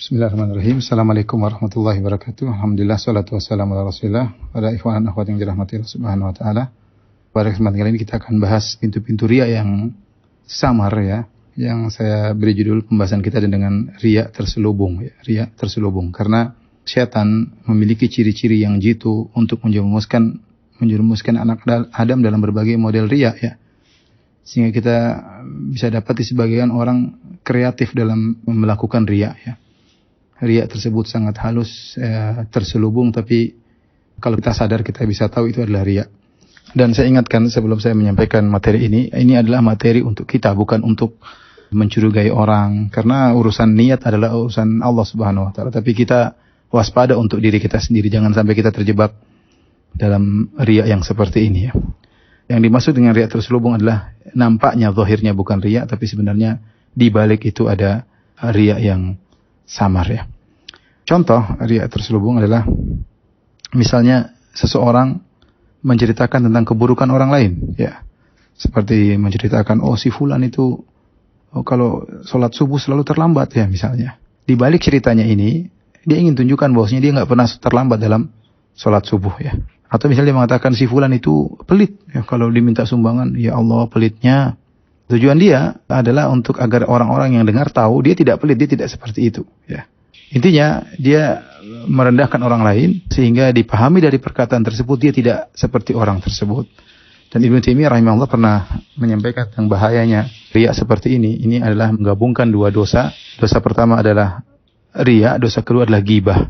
Bismillahirrahmanirrahim. Assalamualaikum warahmatullahi wabarakatuh. Alhamdulillah, salatu wassalamu ala rasulillah. Pada ikhwan dan akhwat yang dirahmati Allah subhanahu wa ta'ala. Pada kesempatan kali ini kita akan bahas pintu-pintu riya yang samar ya. Yang saya beri judul pembahasan kita dengan riya terselubung. Ya. Riya terselubung. Karena syaitan memiliki ciri-ciri yang jitu untuk menjerumuskan anak Adam dalam berbagai model riya ya. Sehingga kita bisa dapati sebagian orang kreatif dalam melakukan riya ya. Riya tersebut sangat halus, terselubung, tapi kalau kita sadar kita bisa tahu itu adalah riya. Dan saya ingatkan sebelum saya menyampaikan materi ini adalah materi untuk kita, bukan untuk mencurigai orang. Karena urusan niat adalah urusan Allah Subhanahu wa Ta'ala. Tapi kita waspada untuk diri kita sendiri, jangan sampai kita terjebak dalam riya yang seperti ini ya. Yang dimaksud dengan riya terselubung adalah nampaknya, zahirnya bukan riya, tapi sebenarnya di balik itu ada riya yang samar ya. Contoh riya terselubung adalah misalnya seseorang menceritakan tentang keburukan orang lain ya. Seperti menceritakan si fulan itu kalau sholat subuh selalu terlambat ya misalnya. Di balik ceritanya ini dia ingin tunjukkan bahwasanya dia enggak pernah terlambat dalam sholat subuh ya. Atau misalnya dia mengatakan si fulan itu pelit ya, kalau diminta sumbangan ya Allah pelitnya. Tujuan dia adalah untuk agar orang-orang yang dengar tahu dia tidak pelit, dia tidak seperti itu. Ya. Intinya dia merendahkan orang lain sehingga dipahami dari perkataan tersebut dia tidak seperti orang tersebut. Dan Ibnu Taimiyah rahimahullah pernah menyampaikan tentang bahayanya riya seperti ini. Ini adalah menggabungkan dua dosa. Dosa pertama adalah riya, dosa kedua adalah ghibah.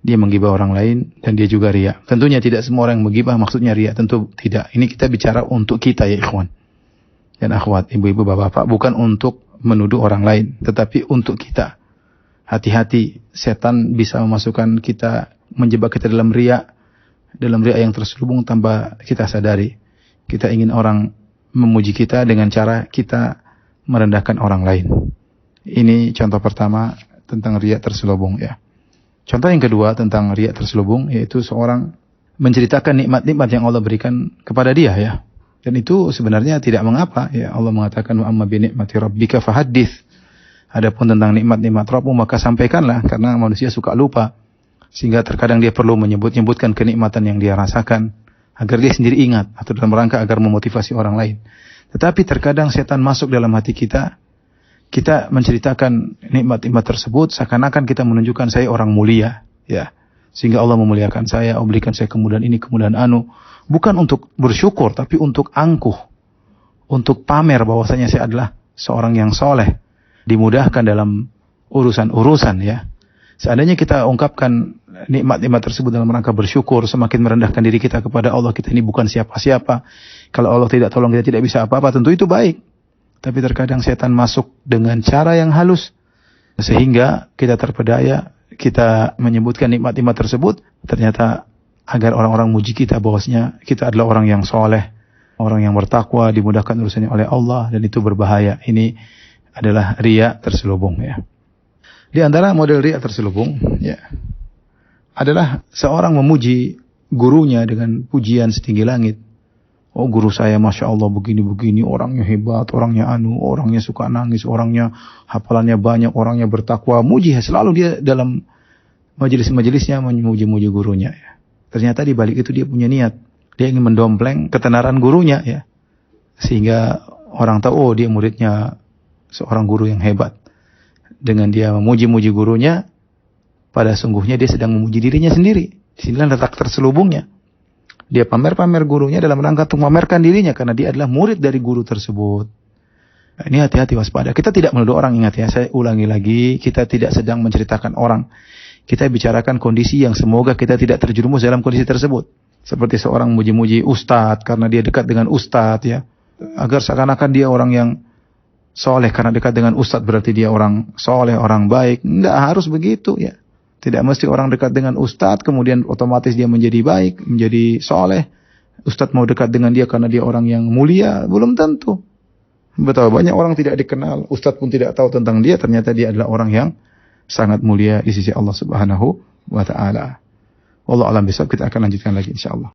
Dia menggibah orang lain dan dia juga riya. Tentunya tidak semua orang yang menggibah maksudnya riya, tentu tidak. Ini kita bicara untuk kita ya ikhwan dan akhwat, ibu-ibu, bapak-bapak, bukan untuk menuduh orang lain, tetapi untuk kita. Hati-hati, setan bisa memasukkan kita, menjebak kita dalam riya yang terselubung tanpa kita sadari. Kita ingin orang memuji kita dengan cara kita merendahkan orang lain. Ini contoh pertama tentang riya terselubung ya. Contoh yang kedua tentang riya terselubung yaitu seorang menceritakan nikmat-nikmat yang Allah berikan kepada dia ya. Dan itu sebenarnya tidak mengapa ya. Allah mengatakan wa amma bi ni'mati rabbika fahaddits. Adapun tentang nikmat-nikmat Rabbmu maka sampaikanlah, karena manusia suka lupa. Sehingga terkadang dia perlu menyebutkan kenikmatan yang dia rasakan agar dia sendiri ingat atau dalam rangka agar memotivasi orang lain. Tetapi terkadang setan masuk dalam hati kita. Kita menceritakan nikmat-nikmat tersebut seakan-akan kita menunjukkan saya orang mulia ya. Sehingga Allah memuliakan saya, berikan saya kemudahan ini, kemudahan anu. Bukan untuk bersyukur, tapi untuk angkuh. Untuk pamer bahwasanya saya adalah seorang yang soleh. Dimudahkan dalam urusan-urusan ya. Seandainya kita ungkapkan nikmat-nikmat tersebut dalam rangka bersyukur, semakin merendahkan diri kita kepada Allah, kita ini bukan siapa-siapa. Kalau Allah tidak tolong kita tidak bisa apa-apa, tentu itu baik. Tapi terkadang setan masuk dengan cara yang halus. Sehingga kita terpedaya, kita menyebutkan nikmat-nikmat tersebut, ternyata agar orang-orang muji kita bahwasanya kita adalah orang yang soleh, orang yang bertakwa, dimudahkan urusannya oleh Allah, dan itu berbahaya. Ini adalah riya terselubung ya. Di antara model riya terselubung ya adalah seorang memuji gurunya dengan pujian setinggi langit. Oh guru saya masya Allah begini-begini, orangnya hebat, orangnya orangnya suka nangis, orangnya hafalannya banyak, orangnya bertakwa. Muji selalu dia dalam majelis-majelisnya memuji-muji gurunya ya. Ternyata di balik itu dia punya niat. Dia ingin mendompleng ketenaran gurunya ya. Sehingga orang tahu dia muridnya seorang guru yang hebat. Dengan dia memuji-muji gurunya, pada sungguhnya dia sedang memuji dirinya sendiri. Disinilah letak terselubungnya. Dia pamer-pamer gurunya dalam rangka untuk memamerkan dirinya karena dia adalah murid dari guru tersebut. Nah, ini hati-hati waspada. Kita tidak menuduh orang, ingat ya, saya ulangi lagi, kita tidak sedang menceritakan orang. Kita bicarakan kondisi yang semoga kita tidak terjerumus dalam kondisi tersebut. Seperti seorang muji-muji ustadz karena dia dekat dengan ustadz ya. Agar seakan-akan dia orang yang soleh karena dekat dengan ustadz berarti dia orang soleh, orang baik. Tidak harus begitu ya. Tidak mesti orang dekat dengan ustadz kemudian otomatis dia menjadi baik, menjadi soleh. Ustadz mau dekat dengan dia karena dia orang yang mulia, belum tentu. Betul, banyak orang tidak dikenal, ustadz pun tidak tahu tentang dia, ternyata dia adalah orang yang sangat mulia di sisi Allah Subhanahu wa ta'ala. Wallahu a'lam bishawab. Kita akan lanjutkan lagi insyaallah.